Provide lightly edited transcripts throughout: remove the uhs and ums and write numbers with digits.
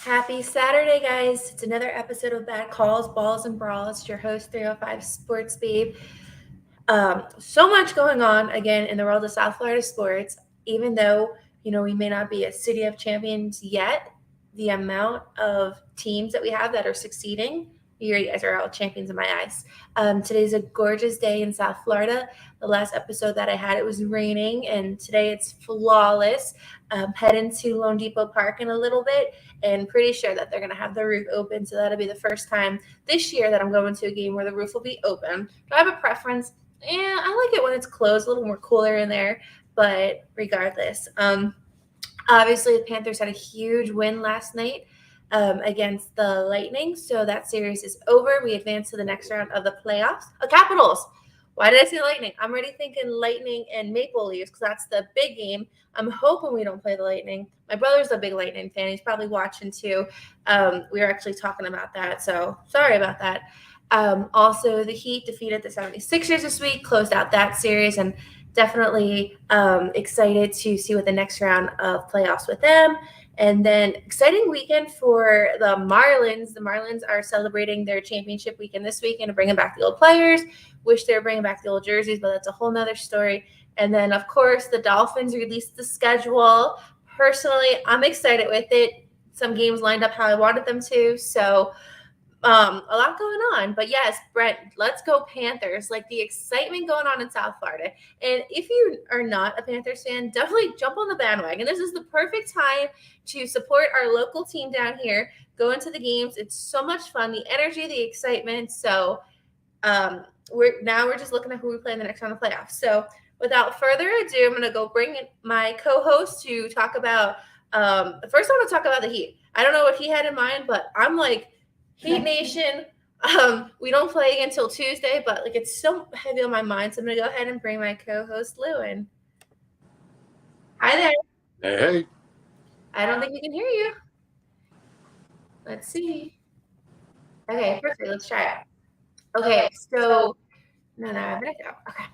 Happy Saturday, guys. It's another episode of Bad Calls, Balls, and Brawls. It's your host, 305 Sports Babe. So much going on, again, in the world of South Florida sports. Even though, we may not be a city of champions yet, the amount of teams that we have that are succeeding, you guys are all champions in my eyes. Today's a gorgeous day in South Florida. The last episode that I had, it was raining, and today it's flawless. Heading to Lone Depot Park in a little bit, and pretty sure that they're going to have the roof open. So that'll be the first time this year that I'm going to a game where the roof will be open. Do I have a preference? Yeah, I like it when it's closed, a little more cooler in there. But regardless, obviously the Panthers had a huge win last night against the Lightning. So that series is over. We advance to the next round of the playoffs. Capitals. Why did I say Lightning? I'm already thinking Lightning and Maple Leafs because that's the big game. I'm hoping we don't play the Lightning. My brother's a big Lightning fan. He's probably watching too. We were actually talking about that, so sorry about that. Also, the Heat defeated the 76ers this week, closed out that series, and definitely excited to see what the next round of playoffs with them. And then exciting weekend for the Marlins. The Marlins are celebrating their championship weekend this weekend and bringing back the old players. Wish they were bringing back the old jerseys, but that's a whole nother story. And then, of course, the Dolphins released the schedule. Personally, I'm excited with it. Some games lined up how I wanted them to. So a lot going on. But yes, Brent, let's go Panthers. Like the excitement going on in South Florida. And if you are not a Panthers fan, definitely jump on the bandwagon. This is the perfect time to support our local team down here. Go into the games. It's so much fun. The energy, the excitement. So we're just looking at who we play in the next round of playoffs. So without further ado, I'm going to go bring in my co-host to talk about first I want to talk about the Heat. I don't know what he had in mind, but I'm like, Heat Nation, we don't play until Tuesday, but like it's so heavy on my mind. So I'm going to go ahead and bring my co-host Lou in. Hi there. Hey. I don't think we can hear you. Let's see. Okay, perfect. Let's try it. Okay, so no, I'm going to go. Okay.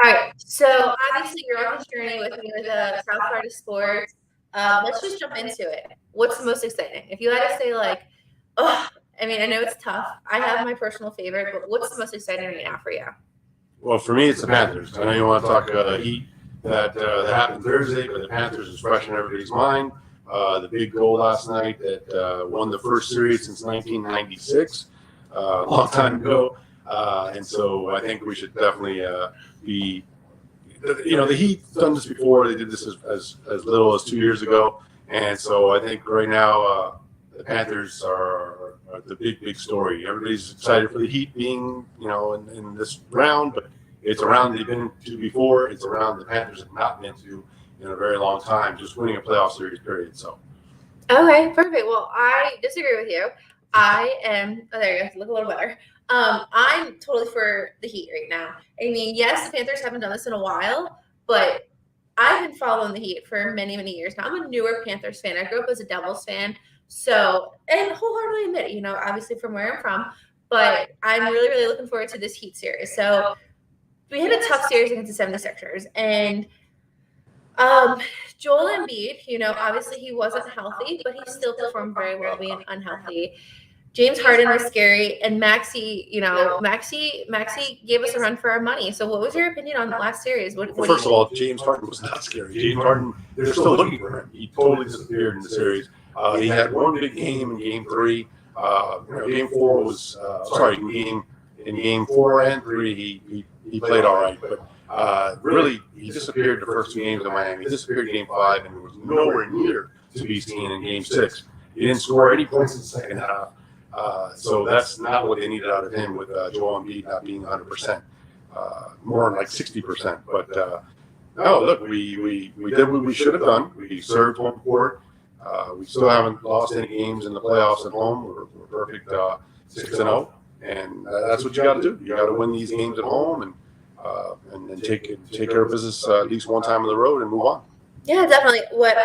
All right, so obviously you're on this journey with me with South Florida sports. Let's just jump into it. What's the most exciting? If you had to say like, I know it's tough. I have my personal favorite, but what's the most exciting right now for you? Well, for me, it's the Panthers. I know you want to talk Heat that happened Thursday, but the Panthers is fresh in everybody's mind. The big goal last night that won the first series since 1996, a long time ago. And so I think we should definitely be, the Heat done this before. They did this as little as 2 years ago. And so I think right now the Panthers are the big story. Everybody's excited for the Heat being, in this round, but it's a round they've been to before. It's a round the Panthers have not been to in a very long time, just winning a playoff series, period. So. Okay, perfect. Well, I disagree with you. I am, there you go, look a little better. I'm totally for the Heat right now. Yes, the Panthers haven't done this in a while, but I've been following the Heat for many, many years now. I'm a newer Panthers fan. I grew up as a Devils fan. So, and wholeheartedly admit it, obviously from where I'm from, but I'm really, really looking forward to this Heat series. So we had a tough series against the 76ers, and Joel Embiid, obviously he wasn't healthy, but he still performed very well being unhealthy. James Harden was scary, and Maxey gave us a run for our money. So what was your opinion on the last series? First of all, James Harden was not scary. James Harden, they're still looking for him. He totally disappeared in the series. He had one big game in Game 3. Game 4 was in Game 4 and 3 he played all right, but really he disappeared the first 2 games in Miami. He disappeared in Game 5 and was nowhere near to be seen in Game 6. He didn't score any points in the second half. So that's not what they needed out of him with Joel Embiid not being 100%, more like 60%. But no, look, we did what we should have done. We served home court. We still haven't lost any games in the playoffs at home. We're perfect 6-0, and that's what you got to do. You got to win these games at home and take care of business at least one time on the road and move on. Yeah, definitely. What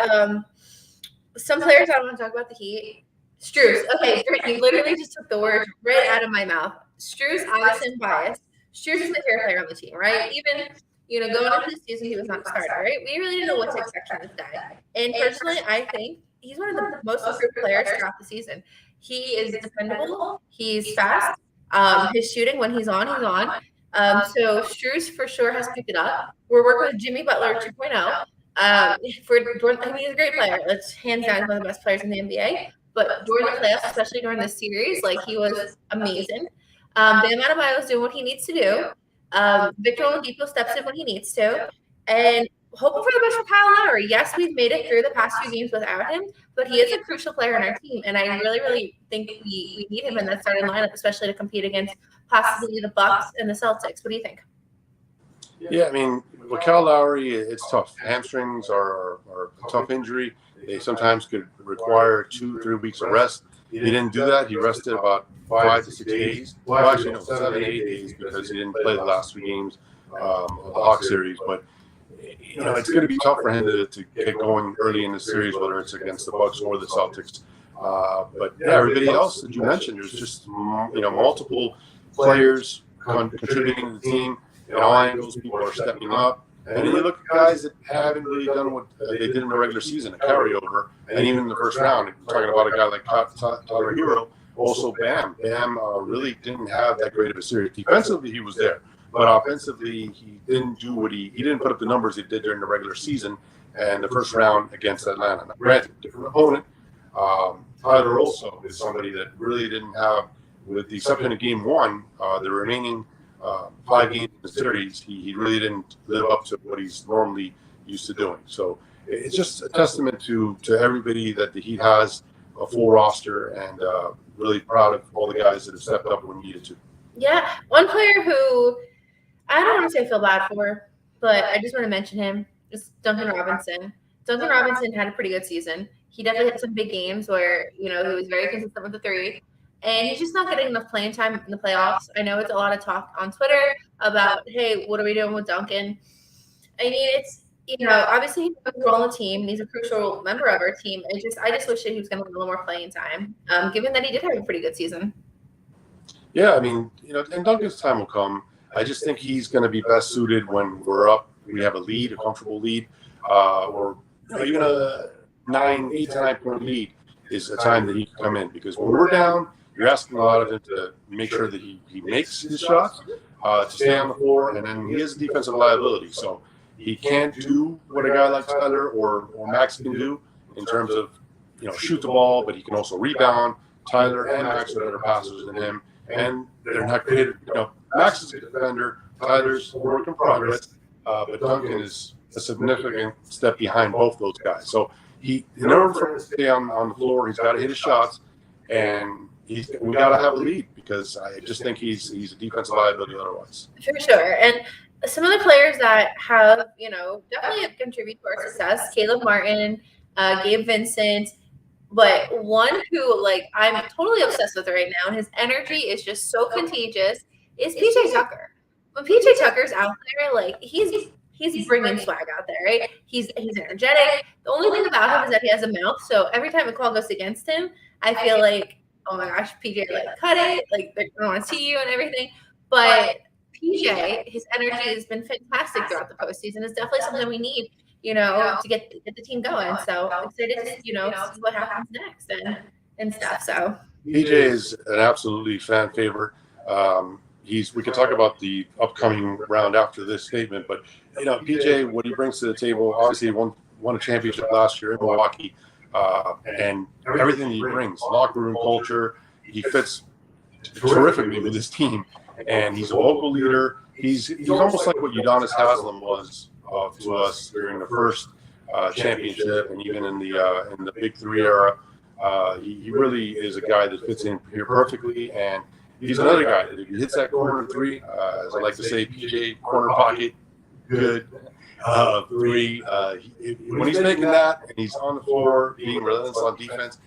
some players I want to talk about the Heat. Strus. Okay, you literally just took the word right out of my mouth. Strus, Addison, bias. Strus is my favorite player on the team, right? Even going into the season, he was not a starter, right? We really didn't know what to expect from this guy. And personally, I think he's one of the most improved players throughout the season. He is dependable. He's fast. His shooting when he's on, he's on. So Struz for sure has picked it up. We're working with Jimmy Butler 2.0. For Jordan, I mean, he's a great player. That's hands down one of the best players in the NBA. But during the playoffs, especially during the series, like he was amazing. Bam Adebayo is doing what he needs to do. Victor Oladipo steps in when he needs to, and hoping for the best for Kyle Lowry. Yes, we've made it through the past few games without him, but he is a crucial player in our team, and I really, really think we need him in that starting lineup, especially to compete against possibly the Bucks and the Celtics. What do you think? Yeah, I mean, with Kyle Lowry, it's tough. Hamstrings are a tough injury. They sometimes could require 2-3 weeks of rest. He didn't do that. He rested about 5 to 6 days. Well, actually, no, 7 to 8 days because he didn't play the last 3 games of the Hawk series. But it's going to be tough for him to get going early in the series, whether it's against the Bucks or the Celtics. But yeah, everybody else that you mentioned, there's just multiple players contributing to the team. In all angles, people are stepping up. And then you look at guys that haven't really done what they did in the regular season, a carryover, and even in the first round. Talking about a guy like Tyler Hero, also Bam. Bam really didn't have that great of a series. Defensively, he was there, but offensively, he didn't do he didn't put up the numbers he did during the regular season and the first round against Atlanta. Now, granted, different opponent. Tyler also is somebody that really didn't have, with the exception of Game 1, the remaining 5 games in the series, he really didn't live up to what he's normally used to doing. So it's just a testament to everybody that the Heat has a full roster, and really proud of all the guys that have stepped up when needed to. Yeah, one player who I don't want to say I feel bad for, but I just want to mention him is Duncan Robinson. Duncan Robinson had a pretty good season. He definitely had some big games where, he was very consistent with the 3. And he's just not getting enough playing time in the playoffs. I know it's a lot of talk on Twitter about, hey, what are we doing with Duncan? I mean, it's, obviously he's a role on the team. He's a crucial member of our team. I just wish that he was going to get a little more playing time, given that he did have a pretty good season. Yeah, I mean, and Duncan's time will come. I just think he's going to be best suited when we're up. We have a lead, a comfortable lead, or even a 8 to 9 point lead is a time that he can come in, because when we're down, you're asking a lot of him to make sure that he makes his shots, to stay on the floor, and then he is a defensive liability. So he can't do what a guy like Tyler or Max can do in terms of, shoot the ball, but he can also rebound. Tyler and Max are better passers than him, and they're not great. Max is a defender. Tyler's a work in progress, but Duncan is a significant step behind both those guys. So in order for him to stay on the floor, he's got to hit his shots, and we got to have a lead, because I just think he's a defensive liability otherwise. For sure. And some of the players that have, definitely have contributed to our success, Caleb Martin, Gabe Vincent, but one who, I'm totally obsessed with right now, and his energy is just so contagious, is PJ Tucker. When PJ Tucker's out there, he's bringing swag out there, right? He's energetic. The only thing about him is that he has a mouth, so every time a call goes against him, I feel like, oh my gosh, PJ, cut it. They don't want to see you and everything. But PJ, his energy has been fantastic throughout the postseason. It's definitely something we need, to get the team going. So I'm excited to, see what happens next and stuff. So PJ is an absolutely fan favorite. We can talk about the upcoming round after this statement, but PJ, what he brings to the table, obviously won a championship last year in Milwaukee, and everything he brings, locker room culture, he fits terrifically with his team, and he's a local leader. He's almost like what Udonis Haslem was to us during the first championship, and even in the Big 3 era. He really is a guy that fits in here perfectly, and he's another guy that if he hits that corner 3, as I like to say, PJ corner pocket, good 3. When he's making that and he's on the floor being relentless on defense,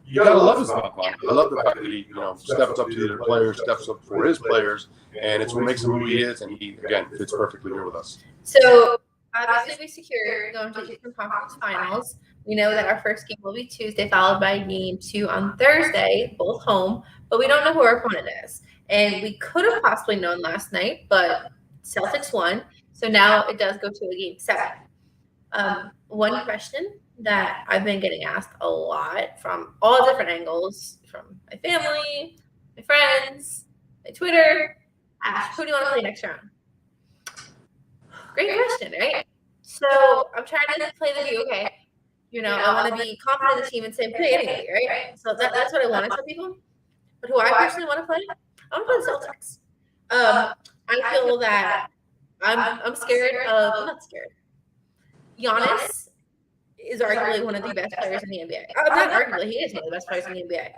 you gotta love his body. I love the fact that he steps up to the other players, steps up for his players, and it's what makes him who he is. And he again fits perfectly here with us. So obviously we secured going to the Eastern Conference Finals. We know that our first game will be Tuesday, followed by game 2 on Thursday, both home. But we don't know who our opponent is. And we could have possibly known last night, but Celtics won. So now it does go to a game 7. One question that I've been getting asked a lot from all different angles, from my family, my friends, my Twitter. Ash, who do you want to play next round? Great question, right? So I'm trying to play the view, okay. I want to be confident in the team and say play anybody, right? So that's what I want to tell people. But who I personally want to play, I want to play the Celtics. I feel that I'm scared of, I'm not scared. Giannis is arguably one of the best players in the NBA. Not arguably, he is one of the best players in the NBA.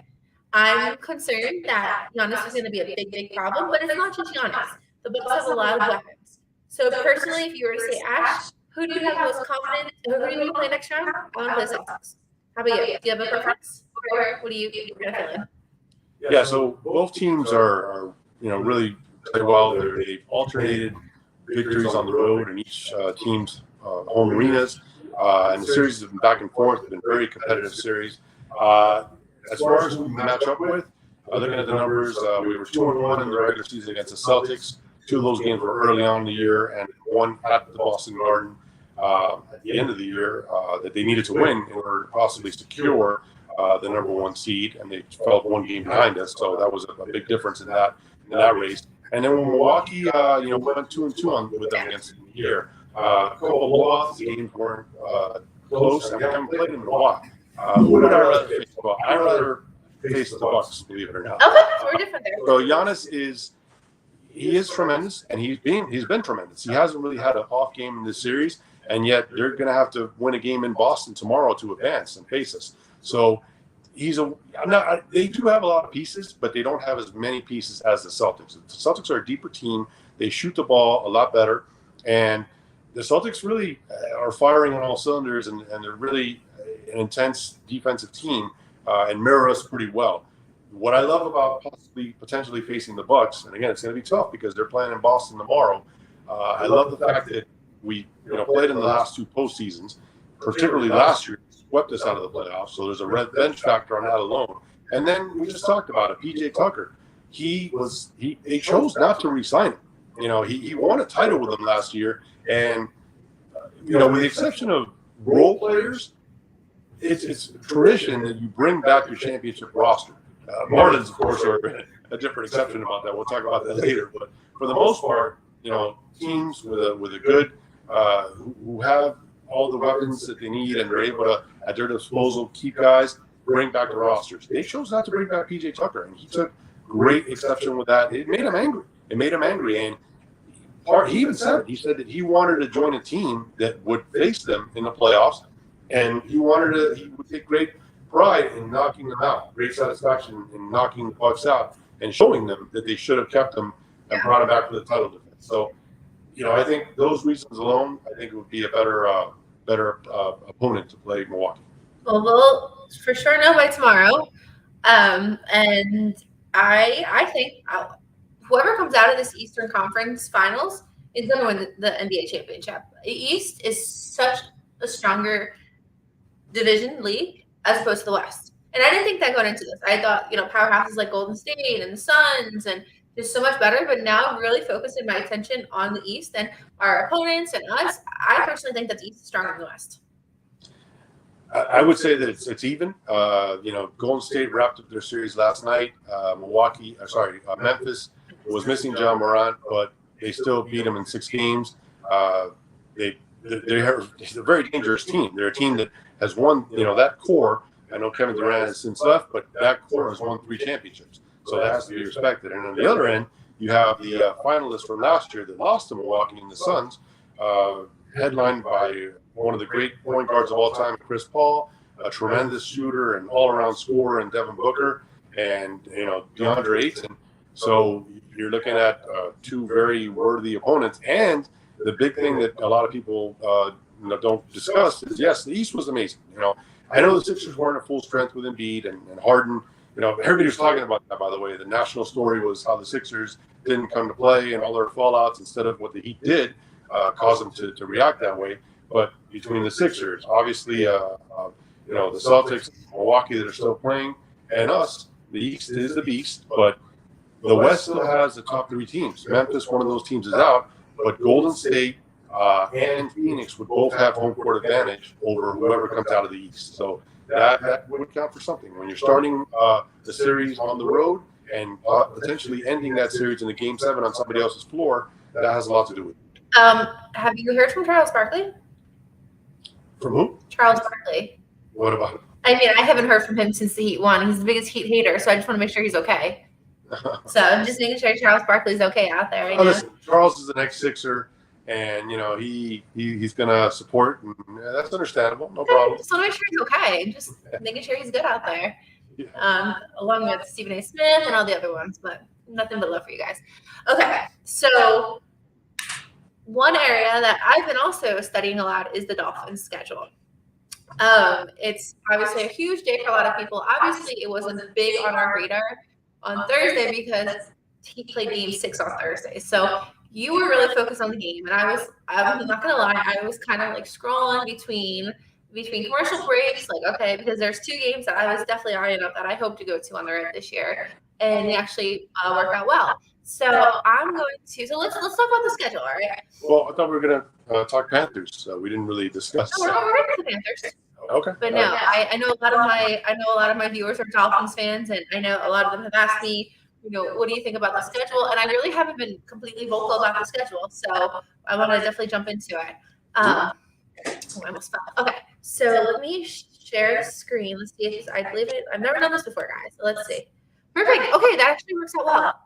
I'm concerned that Giannis is going to be a big, big problem, but it's not just Giannis. The Bucks have a lot of weapons. So personally, if you were to say, Ash, who do you have most confidence? Who do you want to play next round? I want to play the Celtics. How about you? Do you have a preference? Or what do you kind of feeling? Yeah, so both teams are really play well. They've alternated victories on the road in each team's home arenas, and the series have been back and forth. It's been a very competitive series. As far as who we match up with, looking at the numbers, we were 2-1 in the regular season against the Celtics. 2 of those games were early on in the year, and one at the Boston Garden at the end of the year that they needed to win in order to possibly secure the number 1 seed, and they fell 1 game behind us. So that was a big difference in that race. And then when Milwaukee, went 2-2 with them against the year. A couple of blowouts, the games weren't close, and we haven't played in Milwaukee. Who would I rather face? Well, I'd rather face the Bucks, believe it or not. Okay, so we're different there. So Giannis is tremendous, and he's been tremendous. He hasn't really had an off game in this series, and yet they're going to have to win a game in Boston tomorrow to advance and face us. So they do have a lot of pieces, but they don't have as many pieces as the Celtics. The Celtics are a deeper team. They shoot the ball a lot better, and the Celtics really are firing on all cylinders, and they're really an intense defensive team and mirror us pretty well. What I love about potentially facing the Bucks, and again, it's going to be tough because they're playing in Boston tomorrow. I love the fact that we played in the last 2 postseasons, particularly last year, swept us out of the playoffs. So there's a revenge factor on that alone. And then we just talked about it. PJ Tucker, they chose not to re-sign him. He won a title with them last year, and with the exception of role players, it's tradition that you bring back your championship roster. Marlins, of course, are a different exception about that. We'll talk about that later. But for the most part, teams with a good who have all the weapons that they need and they're able to, at their disposal, keep guys, bring back the rosters. They chose not to bring back PJ Tucker, and he took great exception with that. It made him angry. And he even said it. He said that he wanted to join a team that would face them in the playoffs, and he would take great pride in knocking them out, great satisfaction in knocking the Bucks out and showing them that they should have kept them and brought them back to the title defense. So, I think those reasons alone, I think it would be a better opponent to play Milwaukee. Well, we'll for sure know by tomorrow. And I think whoever comes out of this Eastern Conference Finals is going to win the NBA championship. The East is such a stronger division league as opposed to the West. And I didn't think that going into this. I thought, powerhouses like Golden State and the Suns and just so much better. But now I'm really focusing my attention on the East and our opponents and us. I personally think that the East is stronger than the West. I would say that it's even. Golden State wrapped up their series last night. Memphis was missing John Morant, but they still beat them in 6 games. They're a very dangerous team. They're a team that has won, that core. I know Kevin Durant has since left, but that core has won 3 championships. So that has to be respected. And on the other end, you have the finalists from last year that lost to Milwaukee and the Suns, headlined by one of the great point guards of all time, Chris Paul, a tremendous shooter and all-around scorer in Devin Booker, and DeAndre Ayton. So you're looking at 2 very worthy opponents. And the big thing that a lot of people don't discuss is, yes, the East was amazing. I know the Sixers weren't at full strength with Embiid and Harden. Everybody was talking about that, by the way. The national story was how the Sixers didn't come to play and all their fallouts instead of what the Heat did caused them to react that way. But between the Sixers, obviously, the Celtics, Milwaukee that are still playing, and us, the East is the beast. But the West still has the top 3 teams. Memphis, one of those teams, is out. But Golden State, and Phoenix would both have home court advantage over whoever comes out of the East. So that would count for something. When you're starting the series on the road and potentially ending that series in a Game 7 on somebody else's floor, that has a lot to do with it. Have you heard from Charles Barkley? From who? Charles Barkley. What about him? I mean, I haven't heard from him since the Heat won. He's the biggest Heat hater, so I just want to make sure he's okay. So I'm just making sure Charles Barkley's okay out there. Right now. Listen, Charles is the next Sixer, and he's gonna support, and that's understandable. No problem. Just want to make sure he's okay. Just making sure he's good out there. Along with Stephen A. Smith and all the other ones, but nothing but love for you guys. Okay, so one area that I've been also studying a lot is the Dolphins' schedule. It's obviously a huge day for a lot of people. Obviously, it wasn't big on our radar on Thursday because he played Game 6 on Thursday. So you were really focused on the game, and I'm not gonna lie, I was kind of like scrolling between commercial breaks, like, okay, because there's 2 games that I was definitely eyeing up that I hope to go to on the road this year, and they actually work out well. So let's talk about the schedule, all right? Well, I thought we were gonna talk Panthers, so we didn't really discuss. No, we're not going to the Panthers. Okay. But no, I know a lot of my viewers are Dolphins fans, and I know a lot of them have asked me, what do you think about the schedule? And I really haven't been completely vocal about the schedule, so I want to definitely jump into it. I almost fell. Okay, so let me share the screen. Let's see if I believe it. I've never done this before, guys. So let's see. Perfect. Okay, that actually works out well.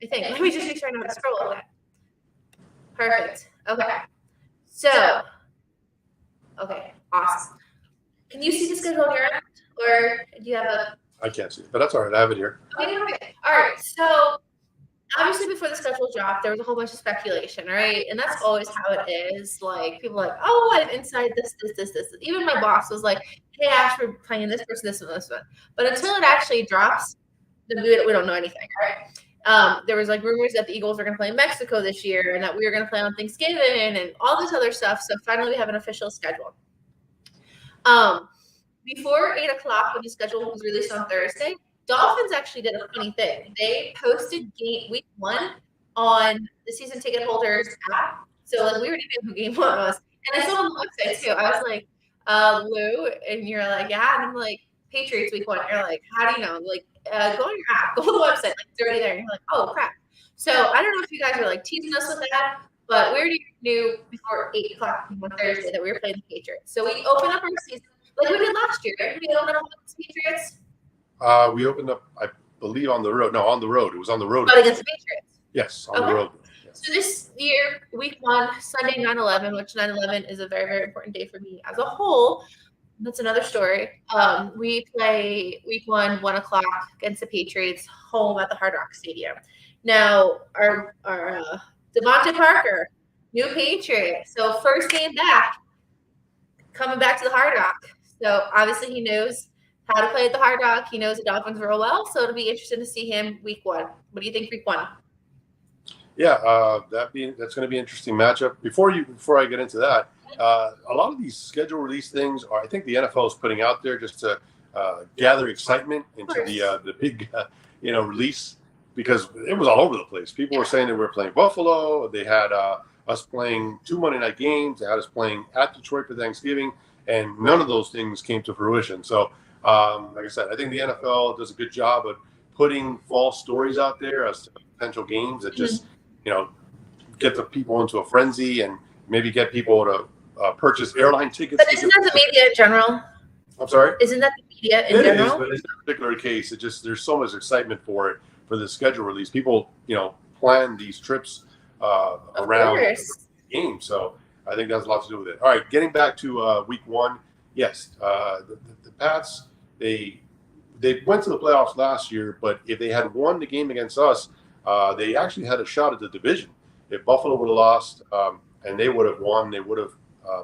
I think. Let me just make sure I know how to scroll over that. Perfect. Okay. So, okay, awesome. Can you see the schedule on your end, or do you have a? I can't see it, but that's all right. I have it here. Okay, perfect. All right. So, obviously, before the schedule dropped, there was a whole bunch of speculation, right? And that's always how it is. Like, people are like, oh, I have inside this. Even my boss was like, hey, Ash, we're playing this person, this one, this one. But until it actually drops, then we don't know anything, right? There was like rumors that the Eagles were going to play in Mexico this year, and that we were going to play on Thanksgiving, and all this other stuff. So finally, we have an official schedule. Before 8 o'clock, when the schedule was released on Thursday, Dolphins actually did a funny thing. They posted week 1 on the season ticket holders app. So like, we already knew who game 1 was. And I saw on the website too. I was like, Lou, and you're like, yeah. And I'm like, Patriots week 1. You're like, how do you know? I'm like, go on your app, go on the website. Like, it's already there. And you're like, oh, crap. So I don't know if you guys were like teasing us with that, but we already knew before 8 o'clock on Thursday that we were playing the Patriots. So we opened up our season like we did last year. Right? We opened up against the Patriots. We opened up, I believe, on the road. No, on the road. It was on the road. But against the Patriots. Yes, on the road. Yes. So this year, week 1, Sunday, 9/11, which 9/11 is a very, very important day for me as a whole. That's another story. We play week 1, 1 o'clock against the Patriots, home at the Hard Rock Stadium. Now, our Devontae Parker, new Patriot. So first game back, coming back to the Hard Rock. So obviously he knows how to play at the Hard Rock. He knows the Dolphins real well. So it'll be interesting to see him week 1. What do you think week 1? Yeah, that's going to be an interesting matchup. Before I get into that, a lot of these schedule release things I think the NFL is putting out there just to gather excitement into the big release, because it was all over the place. People were saying that we were playing Buffalo. They had us playing 2 Monday night games. They had us playing at Detroit for Thanksgiving, and none of those things came to fruition. So, like I said, I think the NFL does a good job of putting false stories out there as to potential games that just get the people into a frenzy and maybe get people to purchase airline tickets. But isn't that the media in general? I'm sorry? Isn't that the media in general? It is, but in this particular case, there's so much excitement for the schedule release. People, plan these trips around the game. So I think that has a lot to do with it. All right, getting back to week 1, yes, the Pats, they went to the playoffs last year, but if they had won the game against us, they actually had a shot at the division. If Buffalo would have lost and they would have won, they would have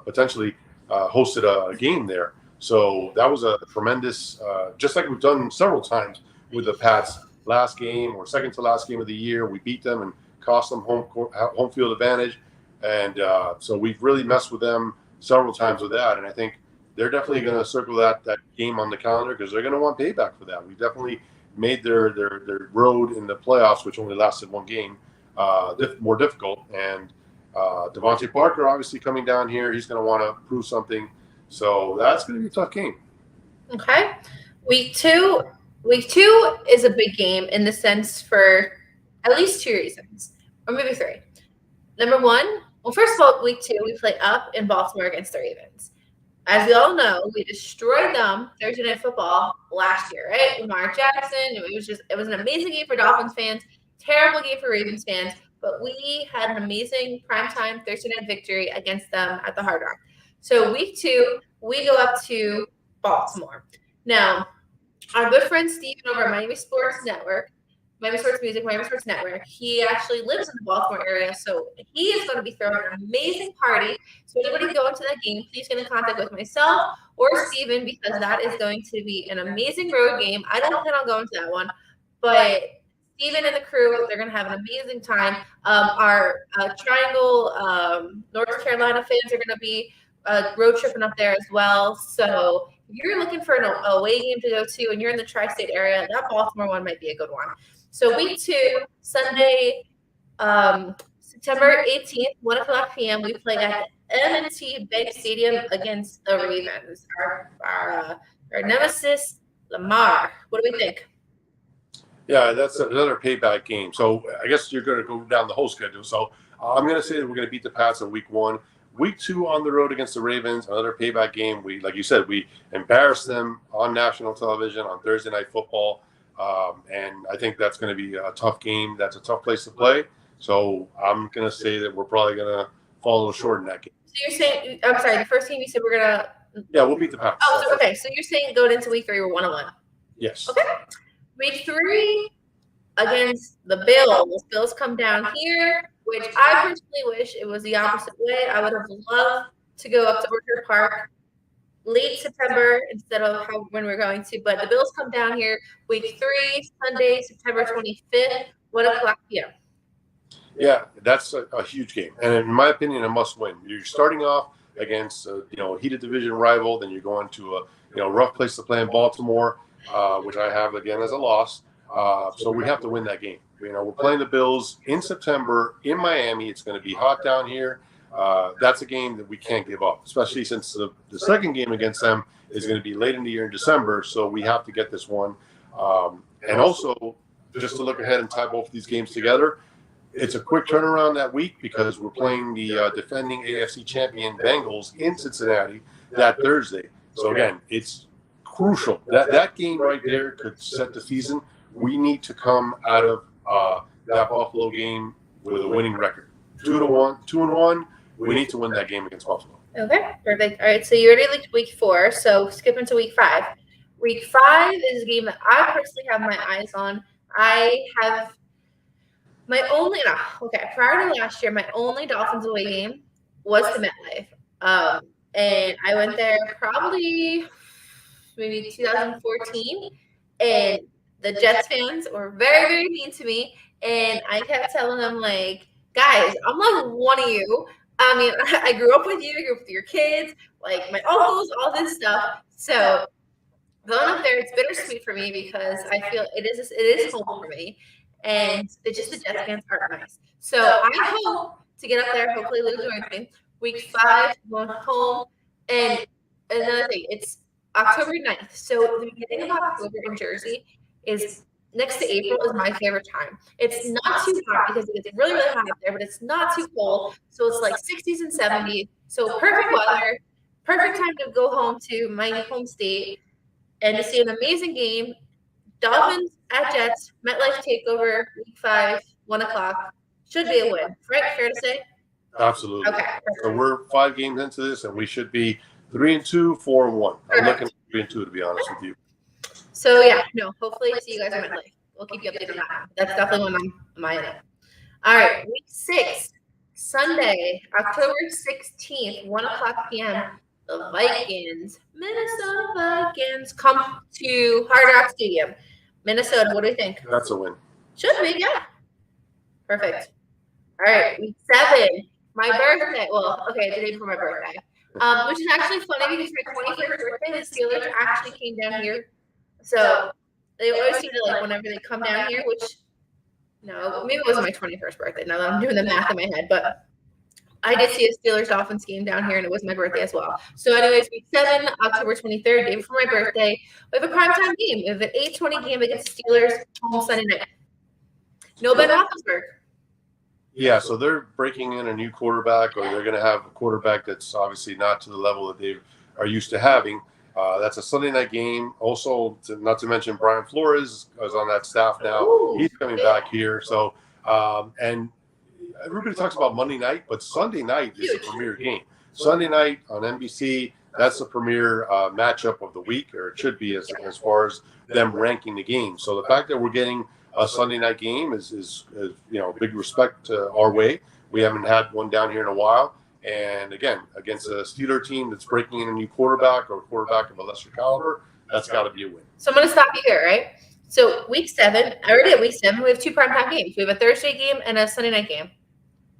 potentially hosted a game there. So that was a tremendous, just like we've done several times with the Pats, last game or second to last game of the year, we beat them and cost them home field advantage. And so we've really messed with them several times with that. And I think they're definitely going to circle that game on the calendar because they're going to want payback for that. We definitely made their road in the playoffs, which only lasted 1 game, more difficult. And Devontae Parker obviously coming down here. He's going to want to prove something. So that's going to be a tough game. Okay. Week two is a big game in the sense for at least 2 reasons, or maybe 3. Number one, well, first of all, week 2, we play up in Baltimore against the Ravens. As we all know, we destroyed them Thursday Night Football last year, right? Lamar Jackson. It was an amazing game for Dolphins fans, terrible game for Ravens fans, but we had an amazing primetime Thursday night victory against them at the Hard Rock. So week 2, we go up to Baltimore. Now, our good friend Steven over at Miami Sports Music, Miami Sports Network, he actually lives in the Baltimore area, so he is going to be throwing an amazing party. So anybody going to that game, please get in contact with myself or Steven, because that is going to be an amazing road game. I don't plan on going to that one, but Steven and the crew, they're going to have an amazing time. Our Triangle, North Carolina fans are going to be road tripping up there as well. So if you're looking for an away game to go to and you're in the tri-state area, that Baltimore one might be a good one. So week 2, Sunday, September 18th, 1 o'clock p.m., we play at the M&T Bank Stadium against the Ravens. Our nemesis, Lamar. What do we think? Yeah, that's another payback game. So I guess you're going to go down the whole schedule. So I'm going to say that we're going to beat the Pats in week 1. Week 2 on the road against the Ravens, another payback game. We, like you said, we embarrassed them on national television on Thursday Night Football. And I think that's going to be a tough game. That's a tough place to play. So I'm going to say that we're probably going to fall a little short in that game. So you're saying, I'm sorry, the first game you said we're going to. Yeah, we'll beat the Pats. Oh, so, okay. So you're saying going into week 3, we're 1-1. Yes. Okay. Week 3 against the Bills. Bills come down here, which I personally wish it was the opposite way. I would have loved to go up to Orchard Park late September instead of when we're going to. But the Bills come down here week 3, Sunday, September 25th, 1 o'clock p.m. Yeah, that's a huge game. And in my opinion, a must win. You're starting off against a heated division rival, then you're going to a rough place to play in Baltimore, which I have again as a loss. So we have to win that game. We're playing the Bills in September in Miami. It's going to be hot down here. That's a game that we can't give up, especially since the second game against them is going to be late in the year in December. So we have to get this one. And also, just to look ahead and tie both of these games together, it's a quick turnaround that week because we're playing the defending AFC champion Bengals in Cincinnati that Thursday. So again, it's crucial. That game right there could set the season. We need to come out of that Buffalo game with a winning record. 2-1. We need to win that game against Buffalo. Okay, perfect. All right, so you already looked week 4, so skip into week 5. Week 5 is a game that I personally have my eyes on. I have prior to last year, my only Dolphins away game was to MetLife. And I went there probably maybe 2014, and the Jets fans were very, very mean to me, and I kept telling them, like, guys, I'm like one of you. I mean, I grew up with you, I grew up with your kids, like my uncles, all this stuff. So going up there, it's bittersweet for me because I feel it is home for me, and the Jets fans are nice. So I hope to get up there, hopefully Lou joins me. Week 5, going home, and another thing, it's October 9th. So the beginning of October in Jersey is next to April is my favorite time. It's not too hot because it gets really, really hot up there, but it's not too cold. So it's like 60s and 70s. So perfect weather, perfect time to go home to my home state and to see an amazing game. Dolphins at Jets, MetLife takeover, week 5, 1 o'clock. Should be a win, right? Fair to say? Absolutely. Okay. So we're 5 games into this, and we should be 3-2, 4-1. I'm looking at 3-2 to be honest with you. So hopefully see you guys at MetLife. We'll keep you updated on that. That's definitely one on my end. All right, week 6, Sunday, October 16th, 1 o'clock p.m. The Minnesota Vikings, come to Hard Rock Stadium. Minnesota, what do you think? That's a win. Should be, yeah. Perfect. All right, week 7, my birthday. Well, okay, the day before my birthday. Which is actually funny because my 21st birthday, the Steelers actually came down here. So they always seem to, whenever they come down here, which, no, maybe it wasn't my 21st birthday now that I'm doing the math in my head, but I did see a Steelers Dolphins game down here, and it was my birthday as well. So, anyways, week 7, October 23rd, day before my birthday, we have a primetime game. We have an 8:20 game against the Steelers, home Sunday night. No Ben Roethlisberger. Yeah, so they're breaking in a new quarterback, or they're going to have a quarterback that's obviously not to the level that they are used to having. That's a Sunday night game. Also, not to mention Brian Flores is on that staff now. Ooh. He's coming back here. So, and everybody talks about Monday night, but Sunday night is a premier game. Sunday night on NBC, that's the premier matchup of the week, or it should be as far as them ranking the game. So the fact that we're getting a Sunday night game is big respect our way. We haven't had one down here in a while. And again, against a Steeler team that's breaking in a new quarterback or a quarterback of a lesser caliber, that's got to be a win. So I'm going to stop you here, right? So week 7, already at week 7, we have 2 primetime games. We have a Thursday game and a Sunday night game.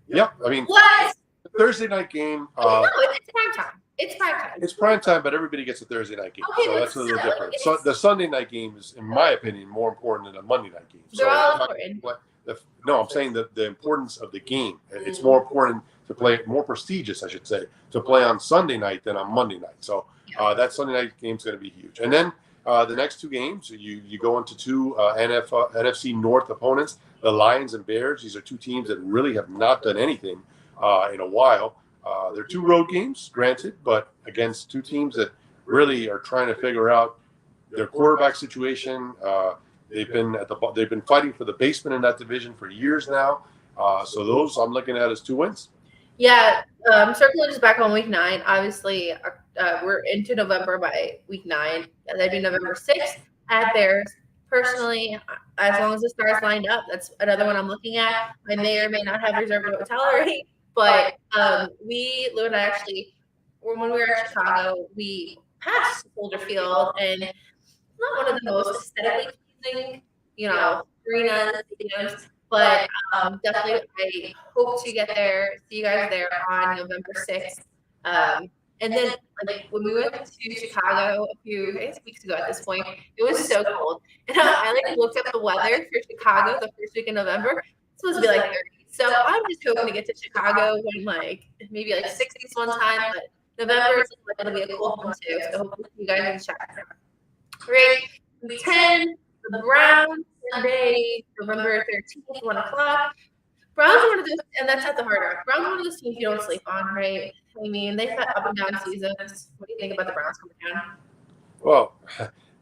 Yeah, I mean, what? Thursday night game. No, it's primetime. It's primetime. It's primetime, but everybody gets a Thursday night game, okay, so that's a little different. So the Sunday night game is, in my opinion, more important than a Monday night game. They're all important. No, I'm saying that the importance of the game. It's more important to play, more prestigious, I should say, to play on Sunday night than on Monday night. So that Sunday night game is going to be huge. And then the next 2 games, you go into 2 NFC North opponents, the Lions and Bears. These are 2 teams that really have not done anything in a while. They're 2 road games, granted, but against 2 teams that really are trying to figure out their quarterback situation. They've been fighting for the basement in that division for years now. So those I'm looking at as 2 wins. Yeah, Circling is back on week 9. Obviously, we're into November by week 9. That'd be November 6th at Bears. Personally, as long as the stars lined up, that's another one I'm looking at. I may or may not have reserved a hotel already, but Lou and I actually, when we were in Chicago, we passed Soldier Field, and it's not one of the most aesthetically pleasing, arenas, but definitely I hope to get there, see you guys there on November 6th. And then, when we went to Chicago a few weeks ago at this point, it was so cold. And I looked up the weather for Chicago the first week in November. It's supposed to be 30. So I'm just hoping to get to Chicago when maybe 60s one time, but November is going to be a cold one too. So hopefully you guys can check. Great. Week 10, the Browns, Sunday, November 13th, 1 o'clock. Browns are one of those, and that's at the Hard Rock. Browns are one of those teams you don't sleep on, right? I mean, they've had up and down seasons. What do you think about the Browns coming down? Well,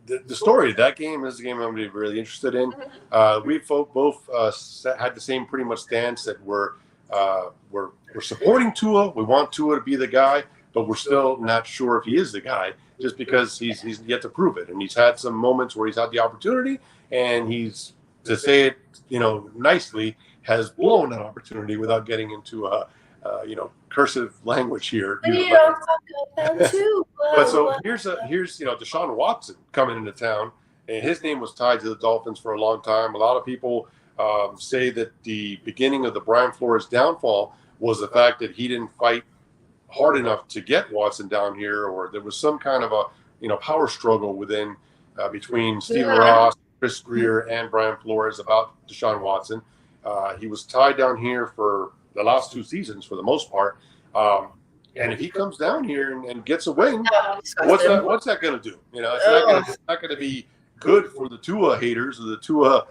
the story of that game is the game I'm going to be really interested in. We both had the same pretty much stance that we're supporting Tua. We want Tua to be the guy, but we're still not sure if he is the guy, just because he's yet to prove it. And he's had some moments where he's had the opportunity, and he's, to say it nicely, has blown that opportunity without getting into cursive language here. But so here's Deshaun Watson coming into town, and his name was tied to the Dolphins for a long time. A lot of people say that the beginning of the Brian Flores downfall was the fact that he didn't fight hard enough to get Watson down here, or there was some kind of a power struggle within between Stephen Ross, Chris Greer, and Brian Flores about Deshaun Watson. He was tied down here for the last 2 seasons for the most part. And if he comes down here and gets a win, what's that going to do? It's not going to be good for the Tua haters or the Tua,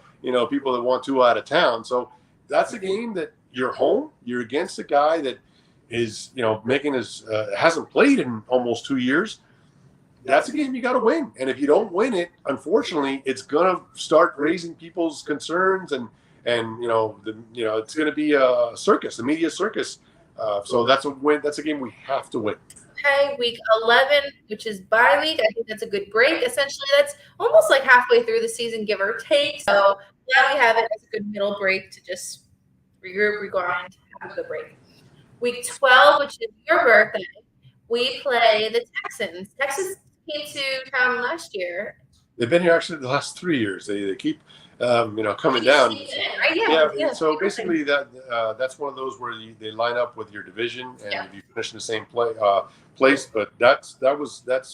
people that want Tua out of town. So that's a game that you're home. You're against a guy that is, making hasn't played in almost 2 years. That's a game you got to win. And if you don't win it, unfortunately, it's going to start raising people's concerns and it's going to be a circus, a media circus. So that's a win. That's a game we have to win. Okay, week 11, which is bye week. I think that's a good break. Essentially, that's almost halfway through the season, give or take. So glad we have it as a good middle break to just regroup, regrind, have a good break. Week 12, which is your birthday, we play the Texans. Texas came to town last year. They've been here actually the last 3 years. They keep coming down. Yeah. So basically, that's one of those where they line up with your division, and you finish in the same place. But that's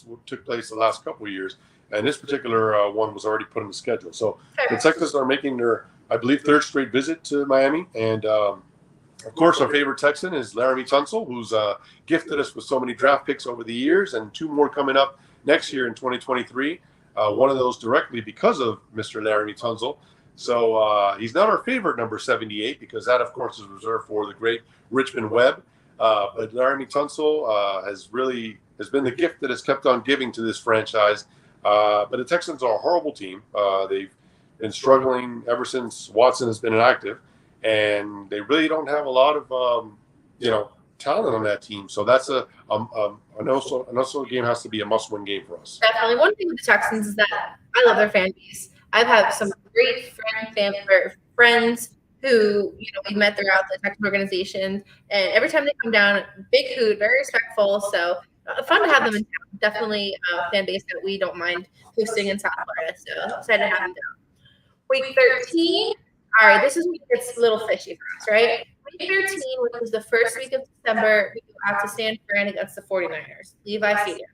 what took place the last couple of years, and this particular one was already put in the schedule. So the Texans are making their, I believe, 3rd straight visit to Miami, and Of course, our favorite Texan is Laramie Tunsil, who's gifted us with so many draft picks over the years, and 2 more coming up next year in 2023. One of those directly because of Mr. Laramie Tunsil. So he's not our favorite number 78 because that, of course, is reserved for the great Richmond Webb. But Laramie Tunsil has been the gift that has kept on giving to this franchise. But the Texans are a horrible team. They've been struggling ever since Watson has been inactive, and they really don't have a lot of talent on that team. So that's an also game has to be a must-win game for us. Definitely. One thing with the Texans is that I love their fan base. I've had some great friends who we've met throughout the Texas organization, and every time they come down, big hoot, very respectful. So fun to have them in town. Definitely a fan base that we don't mind hosting in South Florida. So excited to have them down. Week 13. All right, this is when it gets a little fishy for us, right? Week 13, which was the first week of December, we go out to San Fran against the 49ers. Levi Stadium.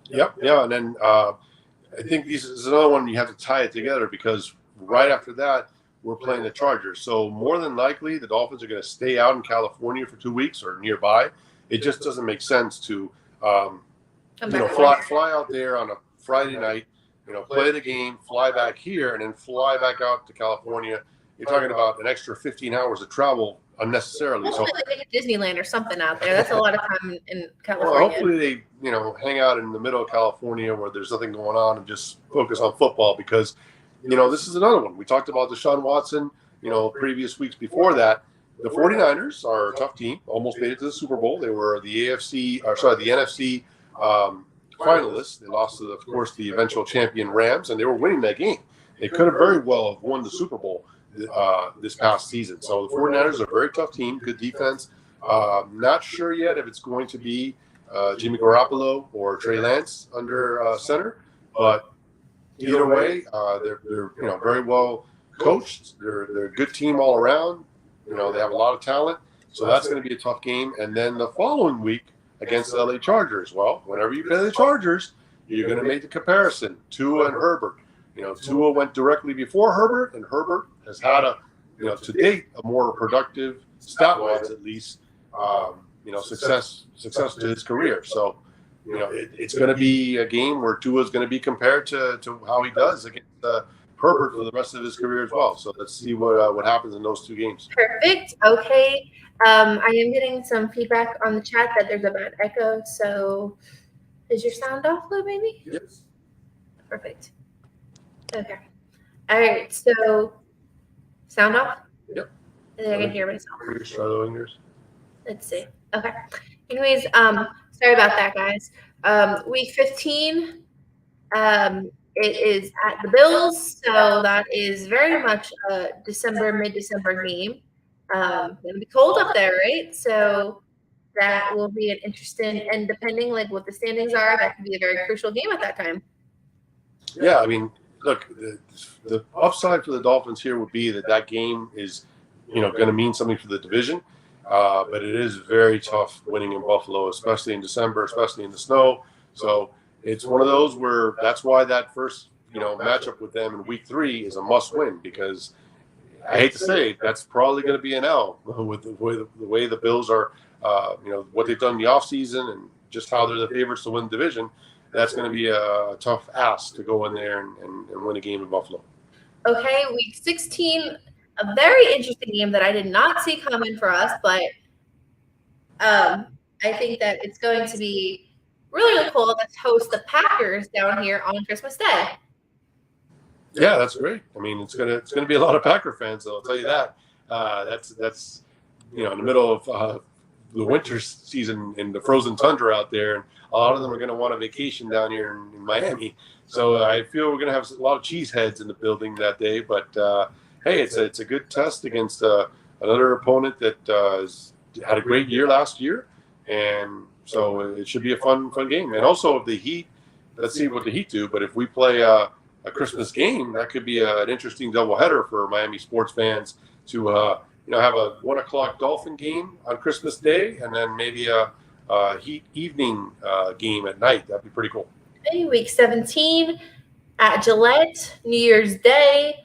Yep, yeah, and then I think this is another one you have to tie it together because right after that, we're playing the Chargers. So more than likely, the Dolphins are going to stay out in California for 2 weeks or nearby. It just doesn't make sense to, fly out there on a Friday night, play the game, fly back here, and then fly back out to California. You're talking about an extra 15 hours of travel unnecessarily. Hopefully they get Disneyland or something out there. That's a lot of time in California. Well, hopefully they, hang out in the middle of California where there's nothing going on and just focus on football because, this is another one. We talked about Deshaun Watson, previous weeks before that. The 49ers are a tough team, almost made it to the Super Bowl. They were the NFC finalists. They lost to, of course, the eventual champion Rams, and they were winning that game. They could have very well have won the Super Bowl this past season. So the 49ers are a very tough team, good defense. Not sure yet if it's going to be Jimmy Garoppolo or Trey Lance under center, but either way, they're very well coached. They're a good team all around. They have a lot of talent, so that's going to be a tough game. And then the following week against the LA Chargers. Well, whenever you play the Chargers, you're going to make the comparison. Tua and Herbert. Tua went directly before Herbert, and Herbert has had to date, a more productive, stat-wise at least, success to his career. So, it's going to be a game where Tua is going to be compared to how he does against Herbert for the rest of his career as well. So let's see what happens in those 2 games. Perfect. Okay. I am getting some feedback on the chat that there's a bad echo. So is your sound off, Lou, maybe? Yes. Perfect. Okay. All right. So sound off? Yep. I think I can hear myself. Let's see. Okay. Anyways, sorry about that, guys. Week 15. It is at the Bills, so that is very much a mid-December game. It's gonna be cold up there, right? So that will be an interesting, and depending what the standings are, that could be a very crucial game at that time. Yeah, I mean, look, the upside for the Dolphins here would be that game is, going to mean something for the division, but it is very tough winning in Buffalo, especially in December, especially in the snow. So it's one of those where that's why that first, matchup with them in week 3 is a must win because I hate to say it, that's probably going to be an L with the way the Bills are, what they've done in the offseason and just how they're the favorites to win the division. That's going to be a tough ask to go in there and win a game in Buffalo. Okay, week 16, a very interesting game that I did not see coming for us, but I think that it's going to be really cool. Let's host the Packers down here on Christmas Day. Yeah, that's great. I mean, it's gonna be a lot of Packer fans, though. I'll tell you that. That's in the middle of the winter season in the frozen tundra out there, and a lot of them are going to want a vacation down here in Miami. So I feel we're going to have a lot of cheeseheads in the building that day. But hey, it's a good test against another opponent that had a great year last year, and so it should be a fun game. And also, if the Heat, let's see what the Heat do. But if we play a Christmas game, that could be an interesting doubleheader for Miami sports fans to have a 1 o'clock Dolphin game on Christmas Day, and then maybe a Heat evening game at night. That'd be pretty cool. Okay, week 17 at Gillette, New Year's Day.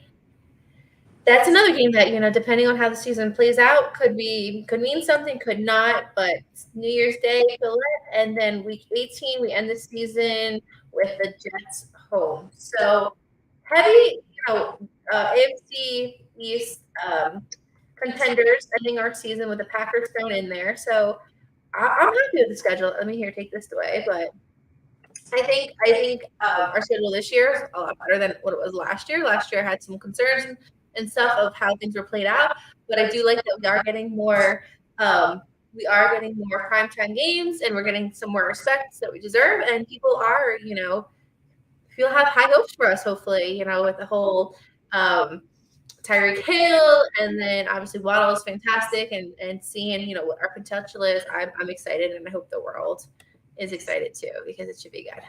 That's another game that, depending on how the season plays out, could mean something, could not. But New Year's Day, and then week 18, we end the season with the Jets home. So heavy, AFC East contenders ending our season with the Packers thrown in there. So I'm happy with the schedule. Let me take this away, but I think our schedule this year is a lot better than what it was last year. Last year I had some concerns and stuff of how things were played out, but I do like that we are getting more. Primetime games, and we're getting some more respect that we deserve. And people are, feel have high hopes for us. Hopefully, with the whole Tyreek Hill, and then obviously Waddle is fantastic, and seeing what our potential is. I'm excited, and I hope the world is excited too, because it should be good.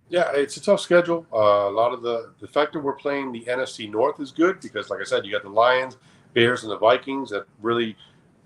Yeah, it's a tough schedule. A lot of the fact that we're playing the NFC North is good because, like I said, you got the Lions, Bears, and the Vikings that really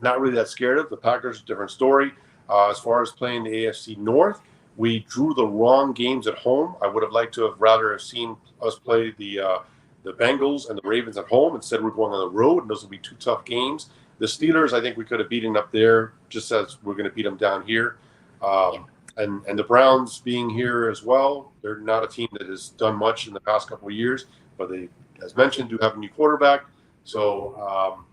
not really that scared of. The Packers, different story. As far as playing the AFC North, we drew the wrong games at home. I would have liked to have rather have seen us play the Bengals and the Ravens at home. Instead, we're going on the road, and those will be two tough games. The Steelers, I think we could have beaten up there, just as we're going to beat them down here. And the Browns being here as well, they're not a team that has done much in the past couple of years, but they, as mentioned, do have a new quarterback. So,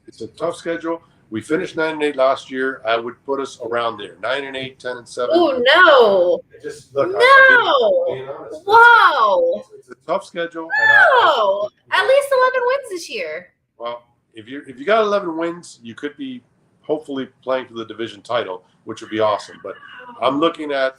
it's a tough schedule. We finished 9-8 last year. I would put us around there, 9-8, 10-7. Oh no! Just look, no! Wow! It's a tough schedule. No! At least 11 wins this year. Well, if you got 11 wins, you could be hopefully playing for the division title, which would be awesome. But I'm looking at